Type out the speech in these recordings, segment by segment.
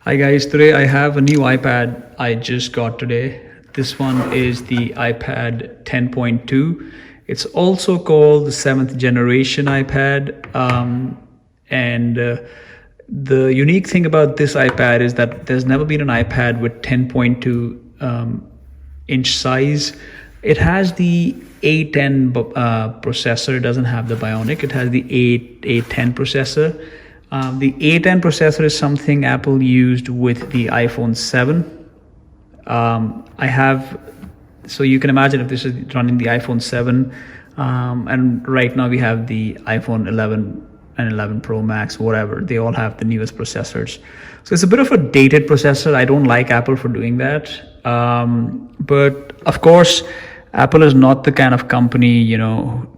Hi guys, today I have a new iPad I just got today. This one is the iPad 10.2. It's also called the 7th generation iPad. And the unique thing about this iPad is that there's never been an iPad with 10.2 inch size. It has the A10 processor. It doesn't have the Bionic. It has the A10 processor. The A10 processor is something Apple used with the iPhone 7. So you can imagine if this is running the iPhone 7, and right now we have the iPhone 11 and 11 Pro Max, whatever. They all have the newest processors. So it's a bit of a dated processor. I don't like Apple for doing that. But of course, Apple is not the kind of company,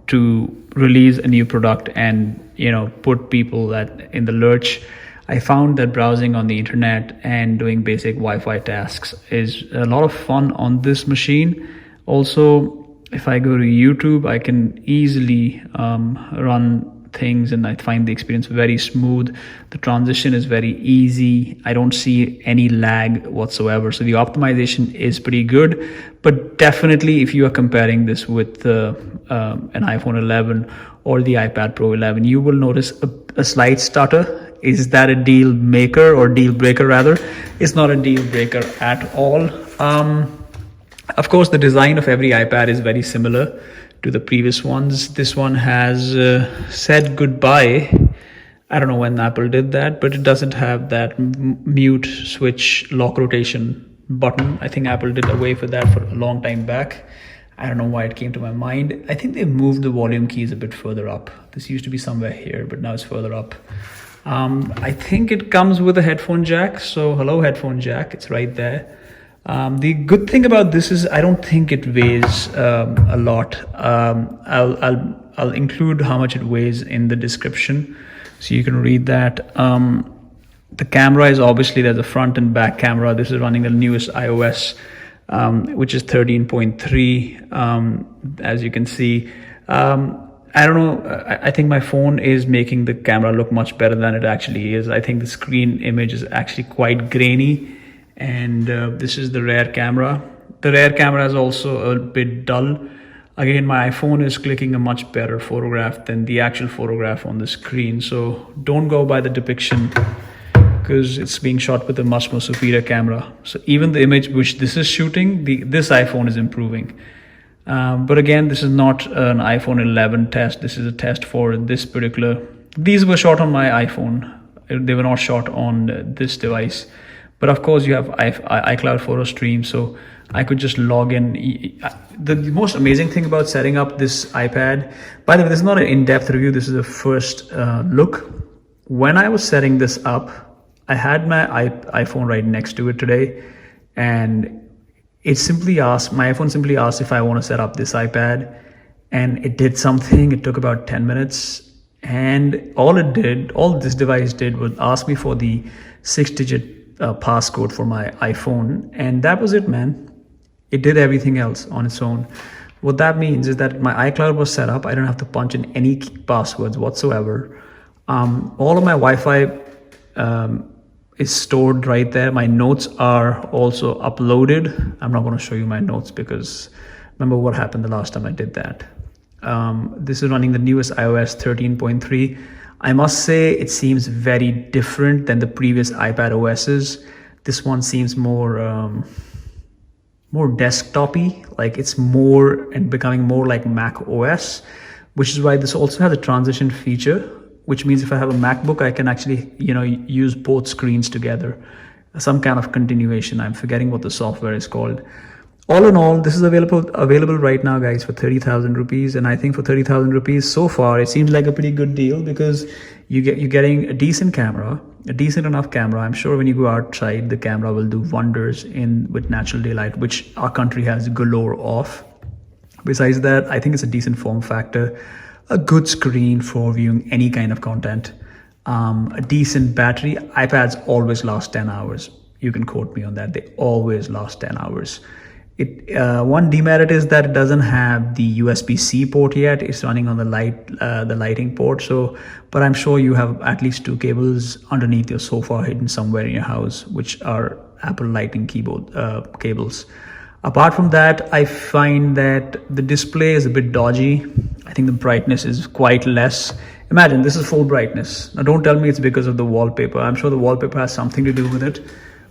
to release a new product and, put people in the lurch. I found that browsing on the internet and doing basic Wi-Fi tasks is a lot of fun on this machine. Also, if I go to YouTube, I can easily run things and I find the experience very smooth. The transition is very easy. I don't see any lag whatsoever. So the optimization is pretty good. But definitely if you are comparing this with an iPhone 11 or the iPad Pro 11, you will notice a slight stutter. Is that a deal maker or deal breaker rather? It's not a deal breaker at all. Of course, the design of every iPad is very similar to the previous ones. This one has said goodbye. I don't know when Apple did that, but it doesn't have that mute switch lock rotation button. I think Apple did away with that for a long time back. I don't know why it came to my mind. I think they moved the volume keys a bit further up. This used to be somewhere here, but now it's further up. I think it comes with a headphone jack. So hello, headphone jack. It's right there. The good thing about this is I don't think it weighs a lot. I'll include how much it weighs in the description, so you can read that. The camera is obviously there's a front and back camera. This is running the newest iOS, which is 13.3. As you can see, I don't know. I think my phone is making the camera look much better than it actually is. I think the screen image is actually quite grainy. And this is the rear camera. The rear camera is also a bit dull. Again, my iPhone is clicking a much better photograph than the actual photograph on the screen. So don't go by the depiction because it's being shot with a much more superior camera. So even the image which this is shooting, this iPhone is improving. But again, this is not an iPhone 11 test. This is a test for this particular. These were shot on my iPhone. They were not shot on this device. But of course, you have iCloud photo stream, so I could just log in. The most amazing thing about setting up this iPad, by the way, this is not an in-depth review. This is a first look. When I was setting this up, I had my iPhone right next to it today, and my iPhone simply asked if I want to set up this iPad, and it did something. It took about 10 minutes, and all this device did was ask me for the 6-digit passcode for my iPhone, and that was it, man. It did everything else on its own. What that means is that my iCloud was set up. I don't have to punch in any passwords whatsoever. All of my Wi-Fi is stored right there. My notes are also uploaded. I'm not going to show you my notes because remember what happened the last time I did that. This is running the newest iOS 13.3. I must say it seems very different than the previous iPad OSs. This one seems more desktop-y, like it's more and becoming more like Mac OS, which is why this also has a transition feature, which means if I have a MacBook, I can actually, use both screens together. Some kind of continuation. I'm forgetting what the software is called. All in all, this is available right now, guys, for 30,000 rupees. And I think for 30,000 rupees so far, it seems like a pretty good deal because you're getting a decent camera, a decent enough camera. I'm sure when you go outside, the camera will do wonders with natural daylight, which our country has galore of. Besides that, I think it's a decent form factor, a good screen for viewing any kind of content, a decent battery. iPads always last 10 hours. You can quote me on that. They always last 10 hours. One demerit is that it doesn't have the USB-C port yet. It's running on the lighting port. So, but I'm sure you have at least two cables underneath your sofa hidden somewhere in your house, which are Apple Lightning keyboard cables. Apart from that, I find that the display is a bit dodgy. I think the brightness is quite less. Imagine this is full brightness. Now don't tell me it's because of the wallpaper. I'm sure the wallpaper has something to do with it.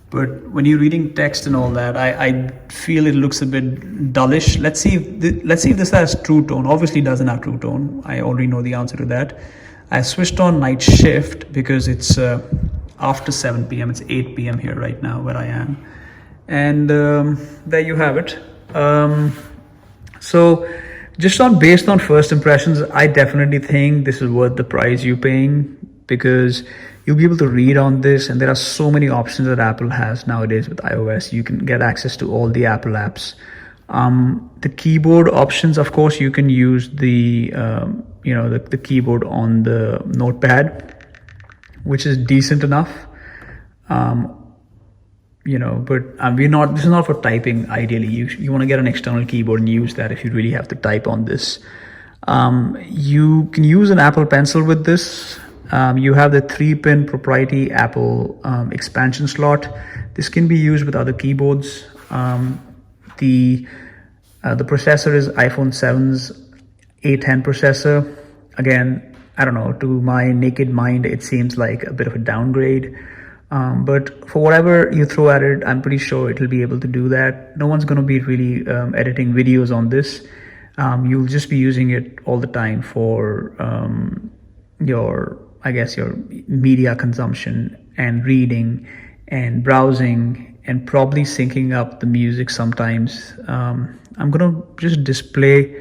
But when you're reading text and all that, I feel it looks a bit dullish. Let's see if this has true tone. Obviously it doesn't have true tone. I already know the answer to that. I switched on night shift because it's after 7 p.m. It's 8 p.m. here right now where I am. And there you have it. So just based on first impressions, I definitely think this is worth the price you're paying, because you'll be able to read on this, and there are so many options that Apple has nowadays with iOS. You can get access to all the Apple apps. The keyboard options, of course, you can use the the keyboard on the notepad, which is decent enough. But this is not for typing. Ideally, you want to get an external keyboard and use that if you really have to type on this. You can use an Apple Pencil with this. You have the 3-pin proprietary Apple expansion slot. This can be used with other keyboards. The processor is iPhone 7's A10 processor. Again, I don't know, to my naked mind, it seems like a bit of a downgrade. But for whatever you throw at it, I'm pretty sure it'll be able to do that. No one's going to be really editing videos on this. You'll just be using it all the time for your media consumption and reading and browsing and probably syncing up the music sometimes. I'm going to just display,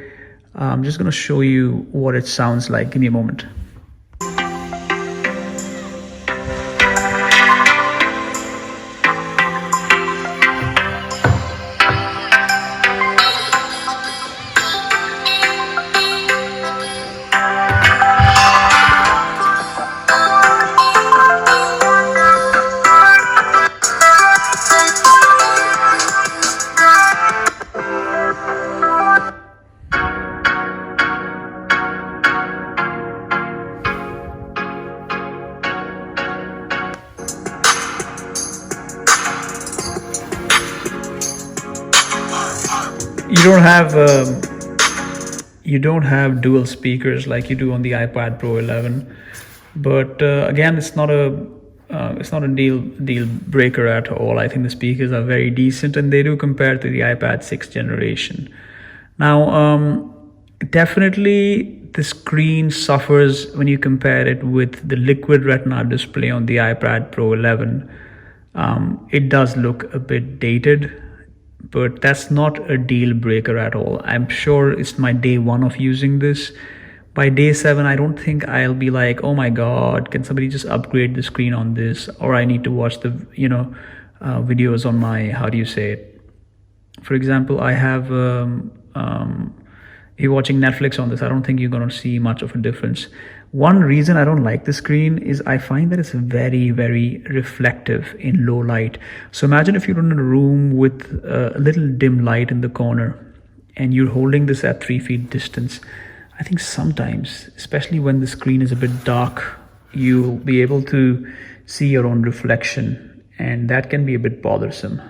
I'm just going to show you what it sounds like. Give me a moment. You don't have dual speakers like you do on the iPad Pro 11, but again, it's not a deal breaker at all. I think the speakers are very decent, and they do compare to the iPad 6th generation. Now, definitely the screen suffers when you compare it with the Liquid Retina display on the iPad Pro 11. It does look a bit dated, but that's not a deal breaker at all. I'm sure it's my day 1 of using this. By day 7, I don't think I'll be like, oh my God, can somebody just upgrade the screen on this? Or I need to watch the, videos on my, how do you say it? For example, I have, if you're watching Netflix on this, I don't think you're going to see much of a difference. One reason I don't like the screen is I find that it's very, very reflective in low light. So imagine if you're in a room with a little dim light in the corner and you're holding this at 3 feet distance. I think sometimes, especially when the screen is a bit dark, you'll be able to see your own reflection, and that can be a bit bothersome.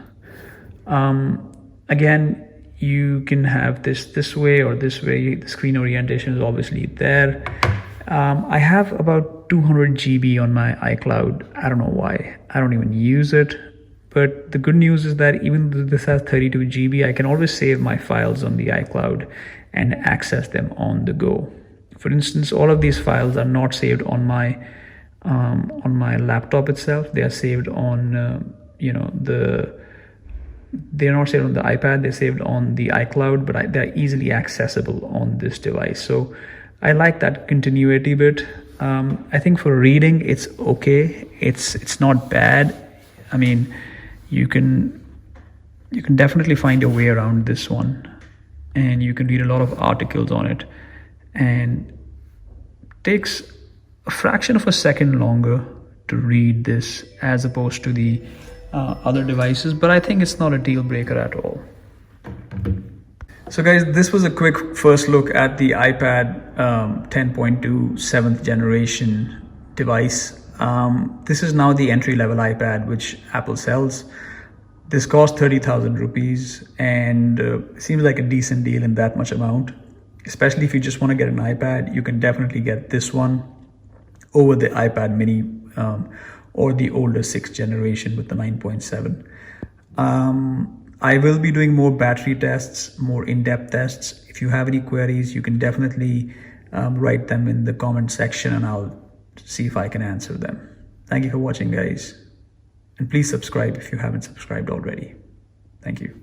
Again, you can have this way or this way. The screen orientation is obviously there. I have about 200 GB on my iCloud. I don't know why. I don't even use it. But the good news is that even though this has 32 GB, I can always save my files on the iCloud and access them on the go. For instance, all of these files are not saved on my laptop itself. They are saved on they're not saved on the iPad. They're saved on the iCloud, but they're easily accessible on this device. So I like that continuity bit. I think for reading, it's okay. It's not bad. I mean, you can definitely find a way around this one, and you can read a lot of articles on it, and it takes a fraction of a second longer to read this as opposed to the other devices, but I think it's not a deal breaker at all. So guys, this was a quick first look at the iPad 10.2 7th generation device. This is now the entry-level iPad which Apple sells. This cost 30,000 rupees and seems like a decent deal in that much amount. Especially if you just want to get an iPad, you can definitely get this one over the iPad mini or the older 6th generation with the 9.7. I will be doing more battery tests, more in-depth tests. If you have any queries, you can definitely write them in the comment section and I'll see if I can answer them. Thank you for watching, guys. And please subscribe if you haven't subscribed already. Thank you.